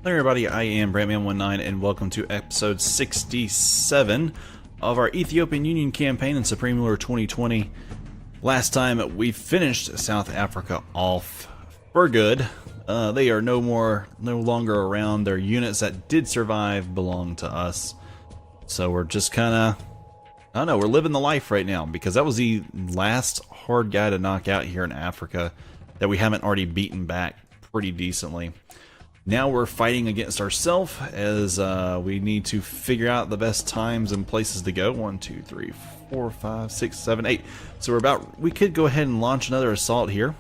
Hello everybody, I am Brantman19 and welcome to episode 67 of our Ethiopian Union campaign in Supreme Ruler 2020. Last time we finished South Africa off for good. They are no longer around. Their units that did survive belong to us. So we're just kinda, I don't know, we're living the life right now because that was the last hard guy to knock out here in Africa that we haven't already beaten back pretty decently. Now we're fighting against ourselves as we need to figure out the best times and places to go. 1, 2, 3, 4, 5, 6, 7, 8. So we could go ahead and launch another assault here.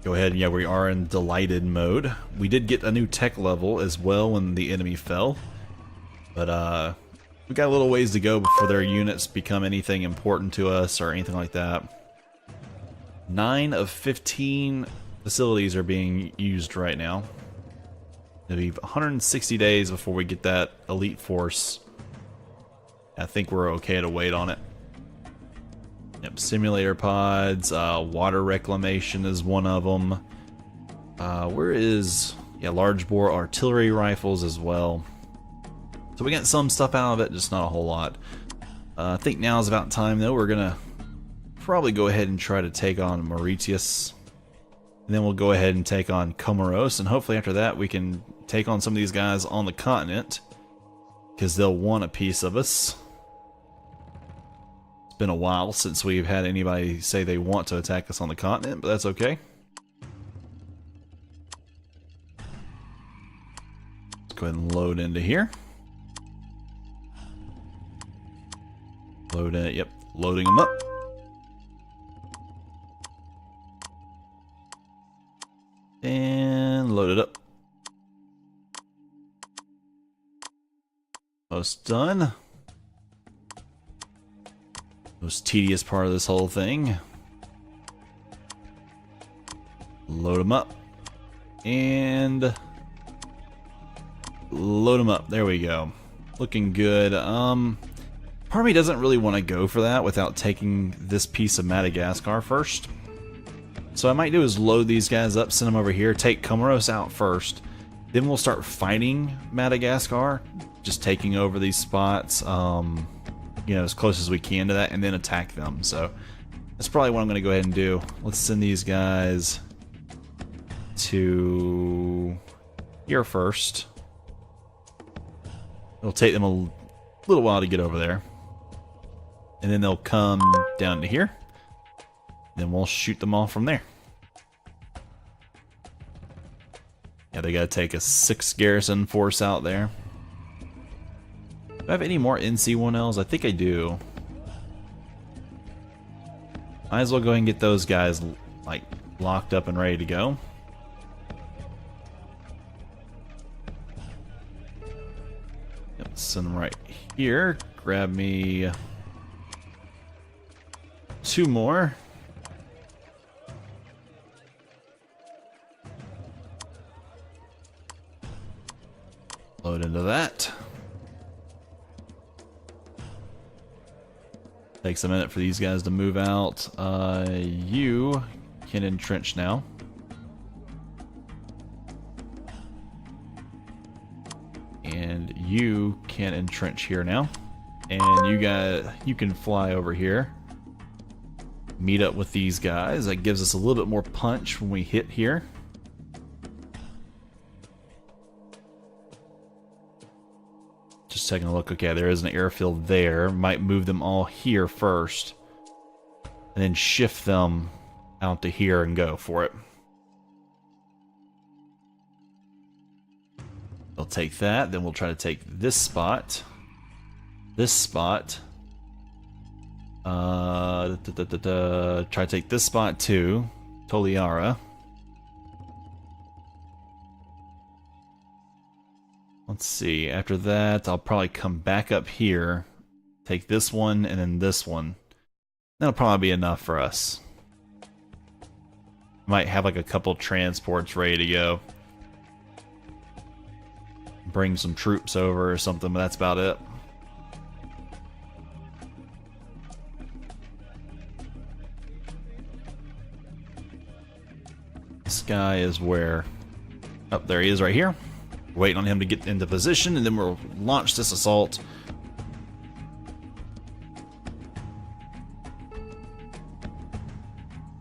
Go ahead, yeah, we are in delighted mode. We did get a new tech level as well when the enemy fell. But we got a little ways to go before their units become anything important to us or anything like that. 9 of 15 facilities are being used right now. It'll be 160 days before we get that elite force. I think we're okay to wait on it. Yep, simulator pods, water reclamation is one of them. Where is, yeah, large bore artillery rifles as well. So we got some stuff out of it, just not a whole lot. I think now is about time though. We're gonna probably go ahead and try to take on Mauritius. And then we'll go ahead and take on Comoros, and hopefully after that we can take on some of these guys on the continent, because they'll want a piece of us. It's been a while since we've had anybody say they want to attack us on the continent, but that's okay. Let's go ahead and load into here. Load in, yep, loading them up. And load it up. Most done. Most tedious part of this whole thing. Load them up. And load them up. There we go. Looking good. Part of me doesn't really want to go for that without taking this piece of Madagascar first. So what I might do is load these guys up, send them over here, take Comoros out first. Then we'll start fighting Madagascar, just taking over these spots, you know, as close as we can to that, and then attack them. So that's probably what I'm going to go ahead and do. Let's send these guys to here first. It'll take them a little while to get over there. And then they'll come down to here. Then we'll shoot them all from there. Yeah, they gotta take a 6 garrison force out there. Do I have any more NC1Ls? I think I do. Might as well go ahead and get those guys like locked up and ready to go. Yep, send them right here. Grab me 2 more. Load into that. Takes a minute for these guys to move out. You can entrench now. And you can entrench here now. And you can fly over here. Meet up with these guys. That gives us a little bit more punch when we hit here. Just taking a look. Okay, there is an airfield there. Might move them all here first, and then shift them out to here and go for it. They'll take that. Then we'll try to take this spot. This spot. Try to take this spot too. Toliara. Let's see, after that, I'll probably come back up here, take this one, and then this one. That'll probably be enough for us. Might have like a couple transports ready to go. Bring some troops over or something, but that's about it. This guy is where? Oh, there he is right here. Waiting on him to get into position, and then we'll launch this assault.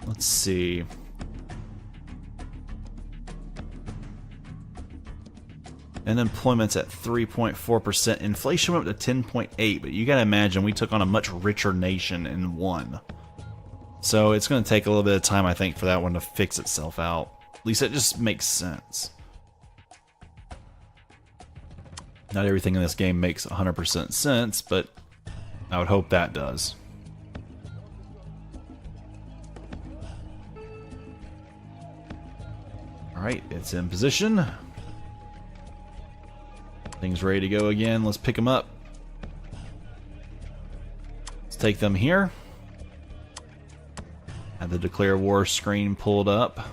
Let's see. Unemployment's at 3.4%. Inflation went up to 10.8, but you gotta imagine we took on a much richer nation and won. So it's gonna take a little bit of time, I think, for that one to fix itself out. At least it just makes sense. Not everything in this game makes 100% sense, but I would hope that does. Alright, it's in position. Things ready to go again. Let's pick them up. Let's take them here. Have the declare war screen pulled up.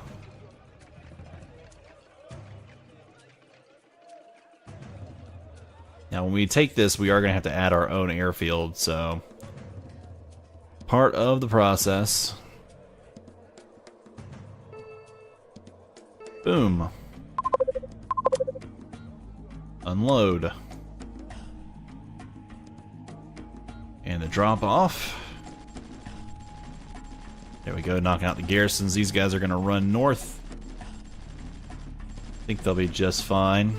Now when we take this, we are going to have to add our own airfield, so part of the process. Boom. Unload. And a drop off. There we go, knocking out the garrisons. These guys are going to run north. I think they'll be just fine.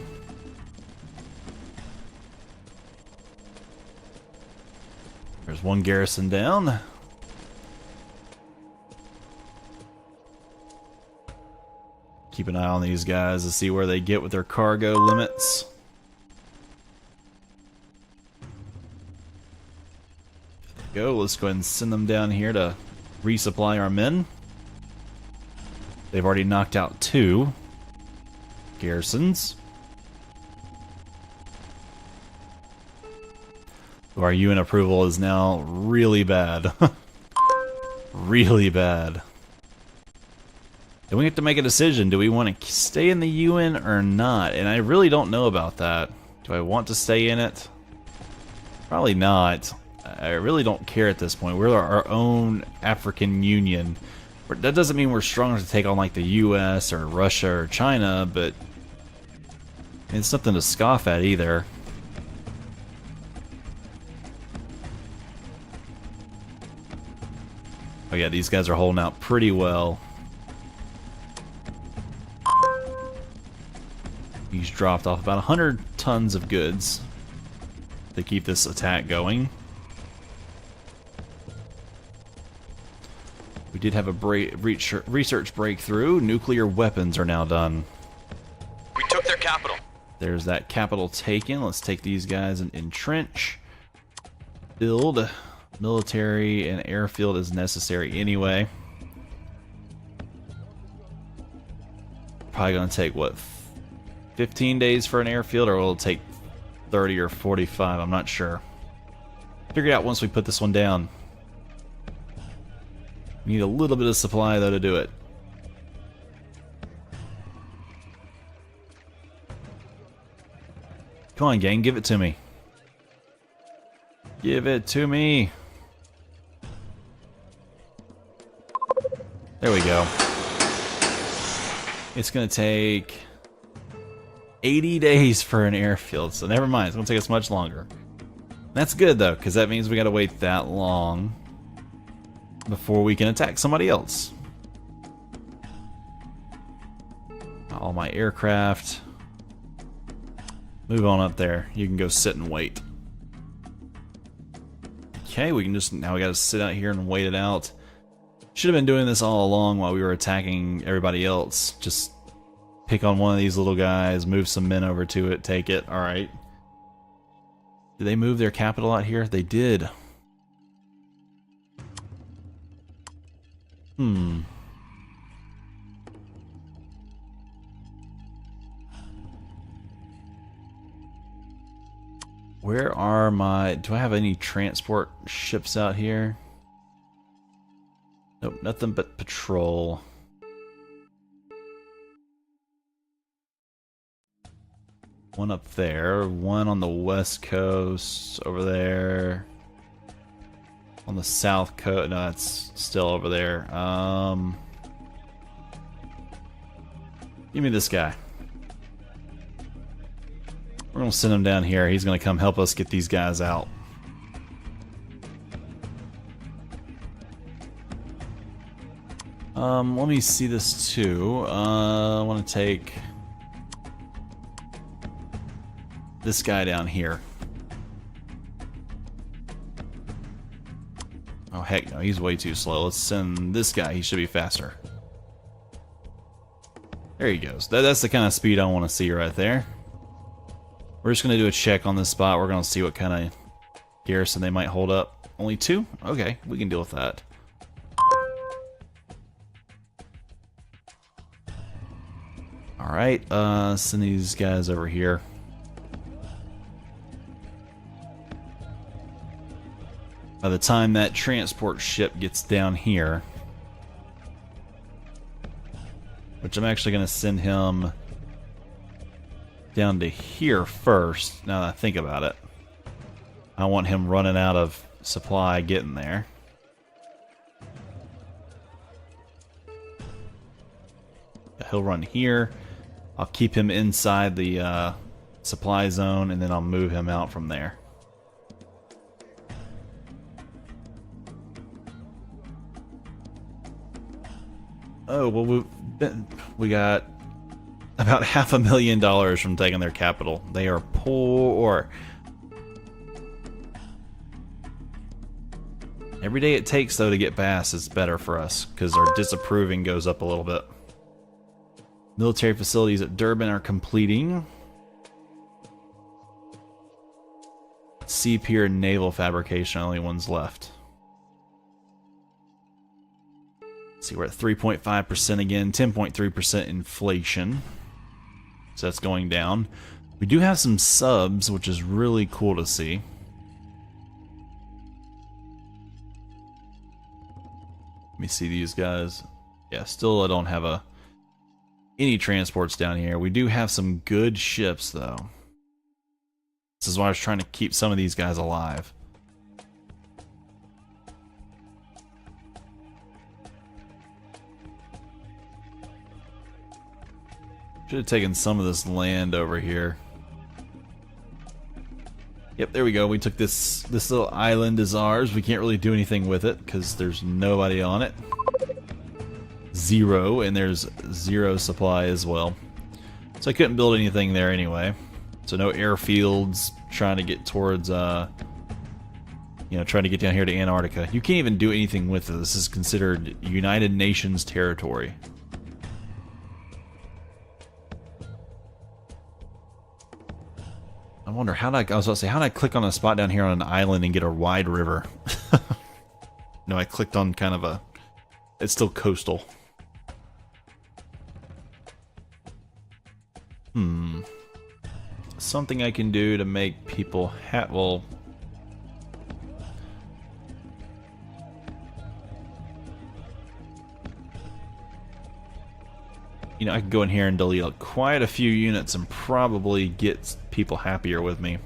There's one garrison down. Keep an eye on these guys to see where they get with their cargo limits. There we go. Let's go ahead and send them down here to resupply our men. They've already knocked out 2 garrisons. Our UN approval is now really bad. Really bad. Then we have to make a decision. Do we want to stay in the UN or not? And I really don't know about that. Do I want to stay in it? Probably not. I really don't care at this point. We're our own African Union. That doesn't mean we're strong enough to take on like the US or Russia or China, but it's nothing to scoff at either. Oh yeah, these guys are holding out pretty well. He's dropped off about 100 tons of goods to keep this attack going. We did have a research breakthrough. Nuclear weapons are now done. We took their capital. There's that capital taken. Let's take these guys and entrench. Build. Military and airfield is necessary anyway. Probably gonna take, what, 15 days for an airfield, or will it take 30 or 45? I'm not sure. Figure it out once we put this one down. We need a little bit of supply though to do it. Come on, gang, give it to me. Give it to me. There we go. It's gonna take 80 days for an airfield, so never mind, it's gonna take us much longer. That's good though, because that means we gotta wait that long before we can attack somebody else. All my aircraft. Move on up there. You can go sit and wait. Okay, we can just, now we gotta sit out here and wait it out. Should have been doing this all along while we were attacking everybody else. Just pick on one of these little guys, move some men over to it, take it. Alright. Did they move their capital out here? They did. Where are my... do I have any transport ships out here? Nope, nothing but patrol. One up there, one on the west coast, over there. On the south coast, no, it's still over there. Give me this guy. We're gonna send him down here. He's gonna come help us get these guys out. Let me see this too. I want to take this guy down here. Oh heck no, he's way too slow. Let's send this guy. He should be faster. There he goes. That's the kind of speed I want to see right there. We're just going to do a check on this spot. We're going to see what kind of garrison they might hold up. Only 2? Okay, we can deal with that. Alright, send these guys over here. By the time that transport ship gets down here, which I'm actually going to send him down to here first, now that I think about it. I want him running out of supply getting there. He'll run here. I'll keep him inside the supply zone, and then I'll move him out from there. Oh, well, we got about $500,000 from taking their capital. They are poor. Every day it takes, though, to get past is better for us, because our disapproving goes up a little bit. Military facilities at Durban are completing. Sea Pier and naval fabrication, only ones left. Let's see, we're at 3.5% again, 10.3% inflation. So that's going down. We do have some subs, which is really cool to see. Let me see these guys. Yeah, still I don't have any transports down here. We do have some good ships, though. This is why I was trying to keep some of these guys alive. Should have taken some of this land over here. Yep, there we go. We took this little island is ours. We can't really do anything with it because there's nobody on it. 0, and there's 0 supply as well. So I couldn't build anything there anyway. So no airfields trying to get towards, trying to get down here to Antarctica. You can't even do anything with it. This is considered United Nations territory. I wonder how did I was about to say, how did I click on a spot down here on an island and get a wide river? No, I clicked on kind of it's still coastal. Something I can do to make people well, I can go in here and delete quite a few units and probably get people happier with me.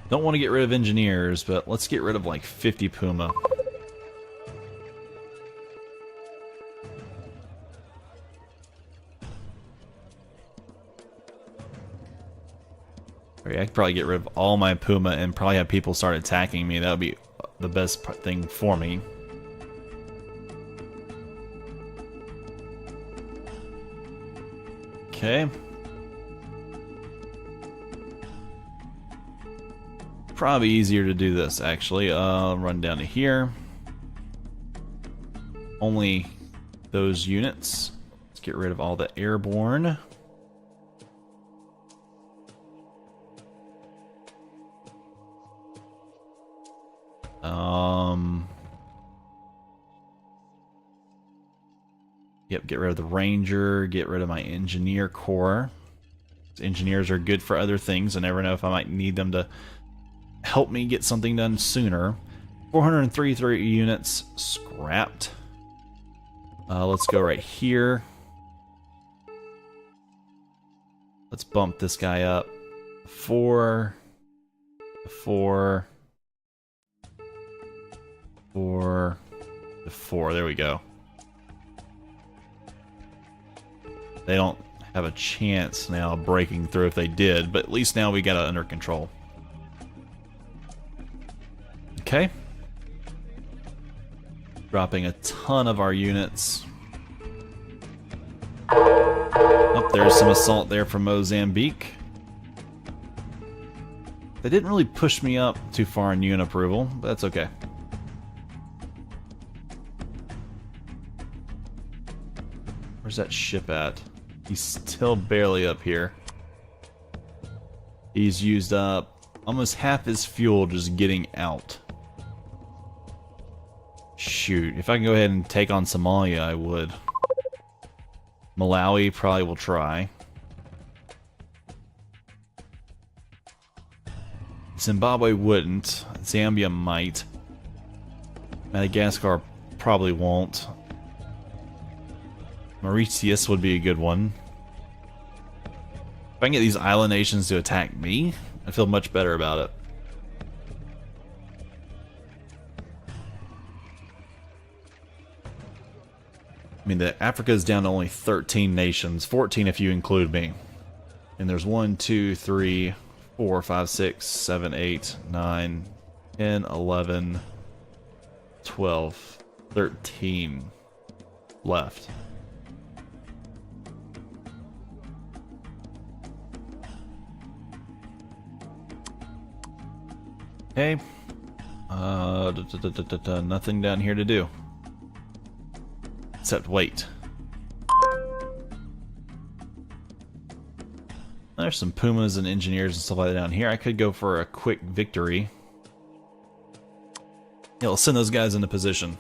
Don't want to get rid of engineers, but let's get rid of like 50 Puma. I could probably get rid of all my Puma and probably have people start attacking me. That would be the best thing for me. Okay. Probably easier to do this, actually. Run down to here. Only those units. Let's get rid of all the airborne. Yep, get rid of the Ranger, get rid of my Engineer Corps. Engineers are good for other things. I never know if I might need them to help me get something done sooner. 433 units scrapped. Let's go right here. Let's bump this guy up. 4, 4, 4, 4. There we go. They don't have a chance now of breaking through if they did, but at least now we got it under control. Okay. Dropping a ton of our units. Oh, there's some assault there from Mozambique. They didn't really push me up too far in unit approval, but that's okay. Where's that ship at? He's still barely up here. He's used up almost half his fuel just getting out. Shoot, if I can go ahead and take on Somalia, I would. Malawi probably will try. Zimbabwe wouldn't. Zambia might. Madagascar probably won't. Mauritius would be a good one. If I can get these island nations to attack me, I feel much better about it. I mean, Africa is down to only 13 nations, 14 if you include me. And there's 1, 2, 3, 4, 5, 6, 7, 8, 9, 10, 11, 12, 13 left. Okay. Nothing down here to do. Except wait. There's some Pumas and engineers and stuff like that down here. I could go for a quick victory. Yeah, we'll send those guys into position.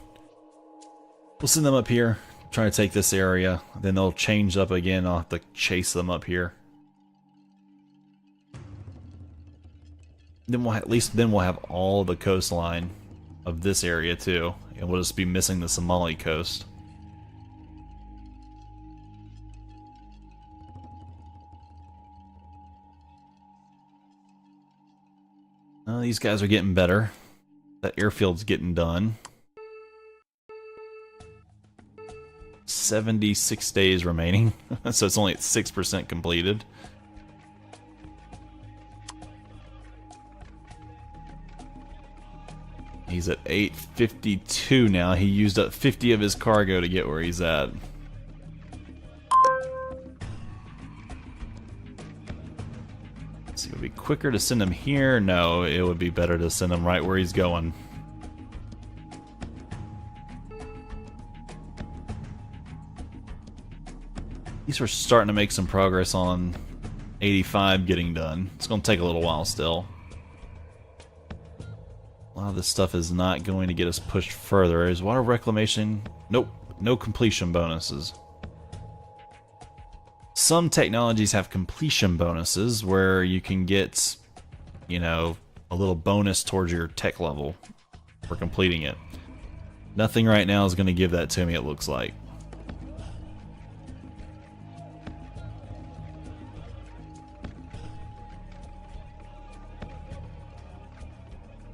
We'll send them up here, try to take this area. Then they'll change up again. I'll have to chase them up here. Then we'll we'll have all the coastline of this area too, and we'll just be missing the Somali coast. These guys are getting better. That airfield's getting done. 76 days remaining, so it's only at 6% completed. He's at 852 now. He used up 50 of his cargo to get where he's at. So it would be quicker to send him here. No, it would be better to send him right where he's going. These are starting to make some progress on 85 getting done. It's going to take a little while still. A lot of this stuff is not going to get us pushed further. Is water reclamation? Nope. No completion bonuses. Some technologies have completion bonuses where you can get, you know, a little bonus towards your tech level for completing it. Nothing right now is going to give that to me, it looks like.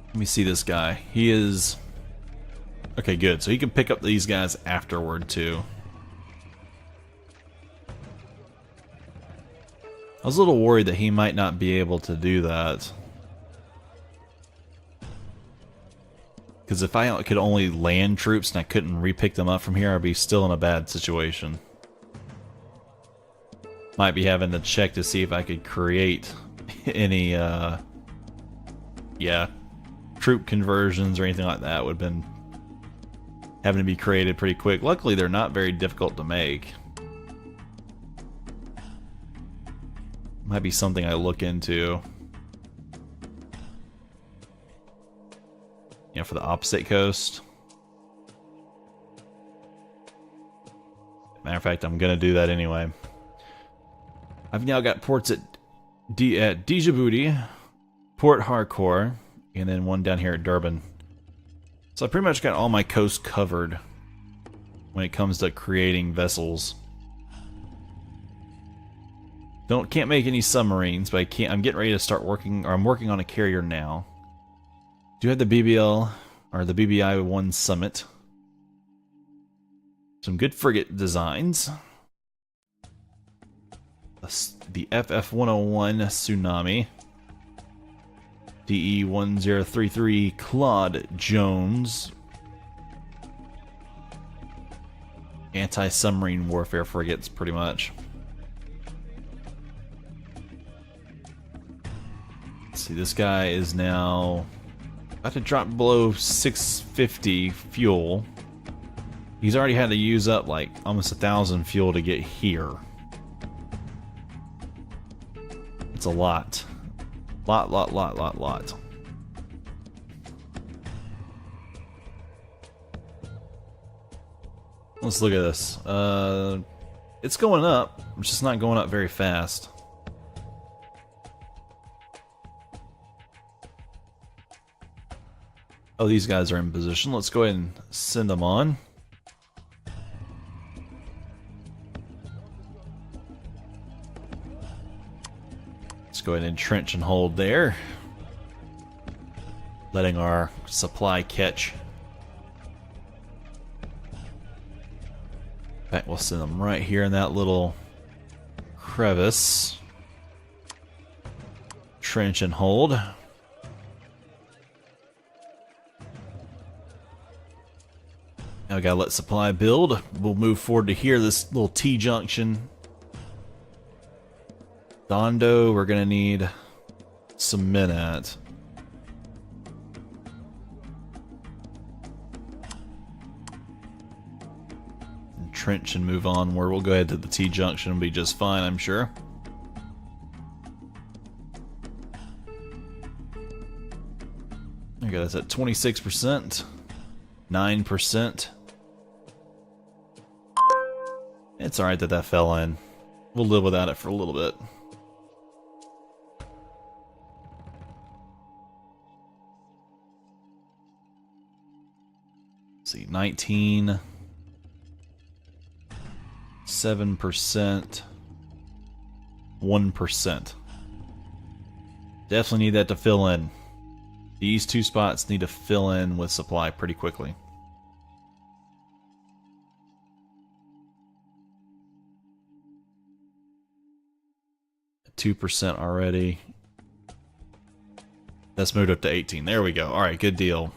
Let me see this guy. He is... Okay, good. So he can pick up these guys afterward, too. I was a little worried that he might not be able to do that. Because if I could only land troops and I couldn't repick them up from here, I'd be still in a bad situation. Might be having to check to see if I could create any, yeah, troop conversions or anything like that. Would have been having to be created pretty quick. Luckily, they're not very difficult to make. Might be something I look into. You know, for the opposite coast. Matter of fact, I'm gonna do that anyway. I've now got ports at Djibouti, Port Harcourt, and then one down here at Durban. So I pretty much got all my coast covered when it comes to creating vessels. Can't make any submarines, but I'm getting ready to start working, or I'm working on a carrier now. Do have the BBL, or the BBI-1 Summit. Some good frigate designs. The FF-101 Tsunami. DE-1033 Claude Jones. Anti-submarine warfare frigates, pretty much. Let's see, this guy is now about to drop below 650 fuel. He's already had to use up like almost 1,000 fuel to get here. It's a lot. Lot. Let's look at this. It's going up. It's just not going up very fast. Oh, these guys are in position. Let's go ahead and send them on. Let's go ahead and entrench and hold there. Letting our supply catch. In fact, we'll send them right here in that little crevice. Trench and hold. Now we gotta let supply build. We'll move forward to here, this little T-junction. Dondo, we're gonna need some men at. Trench and move onward. We'll go ahead to the T-junction and be just fine, I'm sure. Okay, that's at 26%, 9%. It's alright that that fell in. We'll live without it for a little bit. Let's see, 19... 7%, 1%. Definitely need that to fill in. These two spots need to fill in with supply pretty quickly. At 2% already. That's moved up to 18. There we go. Alright, good deal.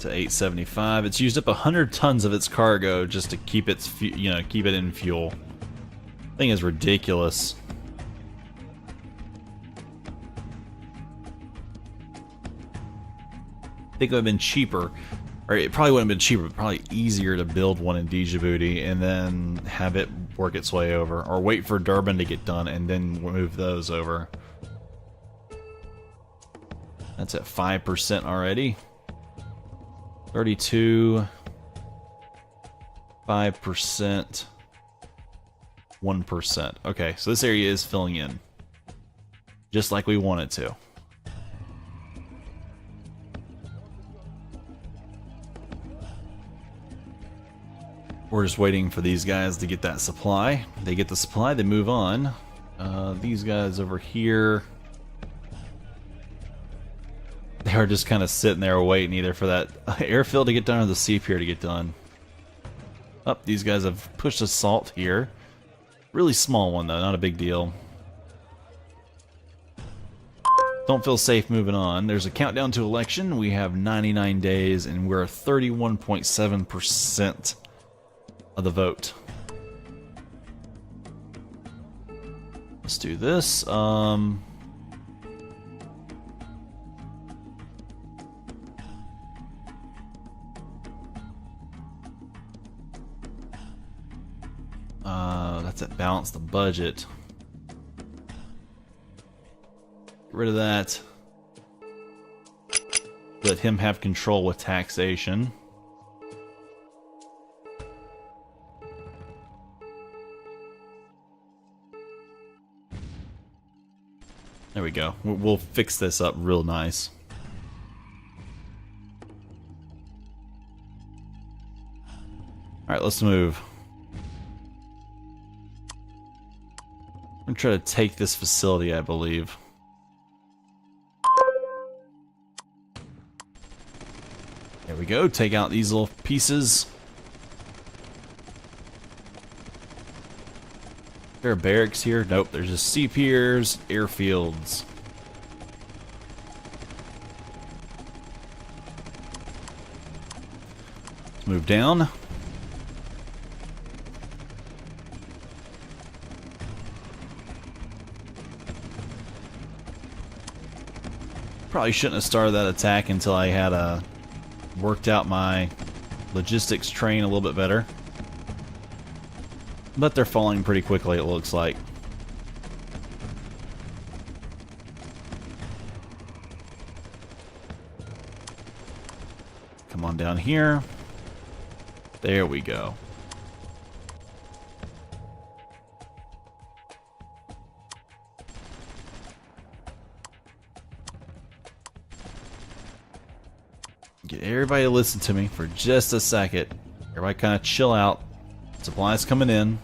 To 875. It's used up 100 tons of its cargo just to keep its, keep it in fuel. Thing is ridiculous. I think it would have been cheaper, or it probably wouldn't have been cheaper, but probably easier to build one in Djibouti and then have it work its way over, or wait for Durban to get done and then move those over. That's at 5% already. 32, 5%, 1%. Okay, so this area is filling in. Just like we want it to. We're just waiting for these guys to get that supply. They get the supply, they move on. These guys over here... They are just kind of sitting there waiting either for that airfield to get done or the sea pier to get done. Oh, these guys have pushed assault here. Really small one though, not a big deal. Don't feel safe moving on. There's a countdown to election. We have 99 days and we're 31.7% of the vote. Let's do this. That's it. Balance the budget. Get rid of that. Let him have control with taxation. There we go. We'll fix this up real nice. Alright, let's move. I'm gonna try to take this facility, I believe. There we go. Take out these little pieces. There are barracks here. Nope, there's just sea piers, airfields. Let's move down. Probably shouldn't have started that attack until I had worked out my logistics train a little bit better. But they're falling pretty quickly, it looks like. Come on down here. There we go. Get everybody to listen to me for just a second. Everybody kind of chill out. Supplies coming in.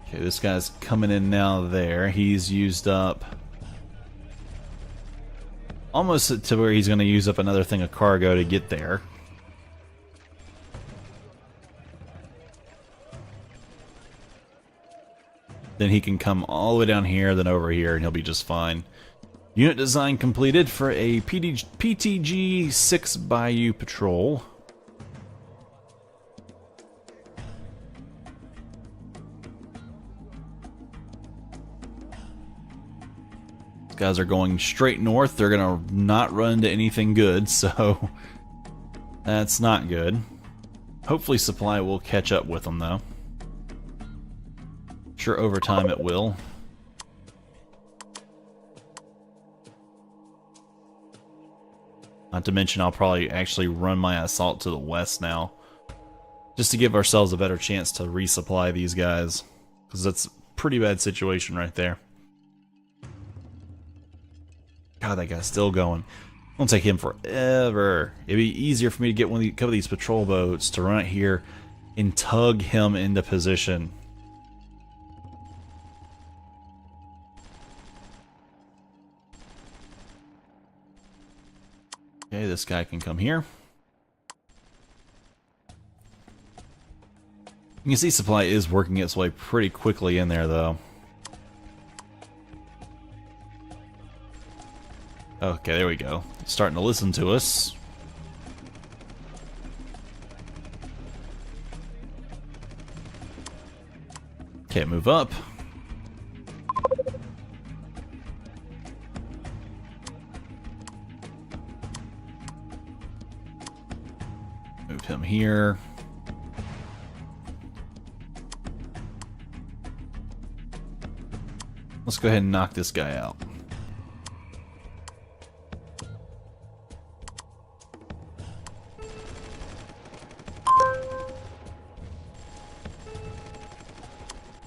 Okay, this guy's coming in now there. He's used up almost to where he's going to use up another thing of cargo to get there. Then he can come all the way down here, then over here, and he'll be just fine. Unit design completed for a PTG 6 Bayou Patrol. These guys are going straight north. They're going to not run into anything good, so that's not good. Hopefully supply will catch up with them, though. Sure, over time it will. Not to mention I'll probably actually run my assault to the west now, just to give ourselves a better chance to resupply these guys, because that's a pretty bad situation right there. God, that guy's still going. It'll take him forever. It'd be easier for me to get a couple of these patrol boats to run it here and tug him into position. Okay, this guy can come here. You can see supply is working its way pretty quickly in there, though. Okay, there we go. It's starting to listen to us. Can't move up. Move him here. Let's go ahead and knock this guy out.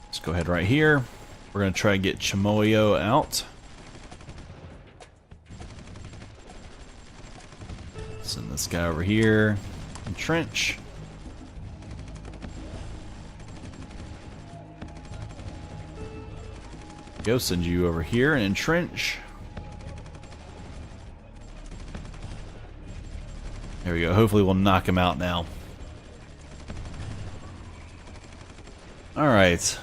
Let's go ahead right here. We're going to try to get Chimoyo out. Send this guy over here. Entrench. Go, send you over here and entrench. There we go. Hopefully we'll knock him out now. Alright.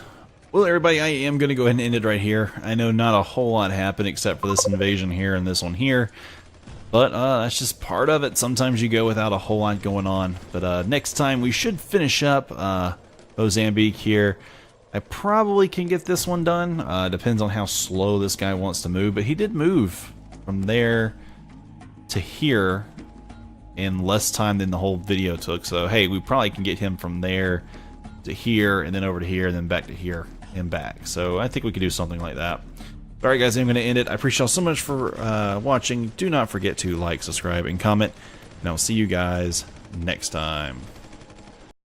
Well, everybody, I am going to go ahead and end it right here. I know not a whole lot happened except for this invasion here and this one here. But that's just part of it. Sometimes you go without a whole lot going on. But next time we should finish up Mozambique here. I probably can get this one done. Depends on how slow this guy wants to move. But he did move from there to here in less time than the whole video took. So hey, we probably can get him from there to here and then over to here and then back to here and back. So I think we could do something like that. Alright guys, I'm going to end it. I appreciate y'all so much for watching. Do not forget to like, subscribe, and comment. And I'll see you guys next time.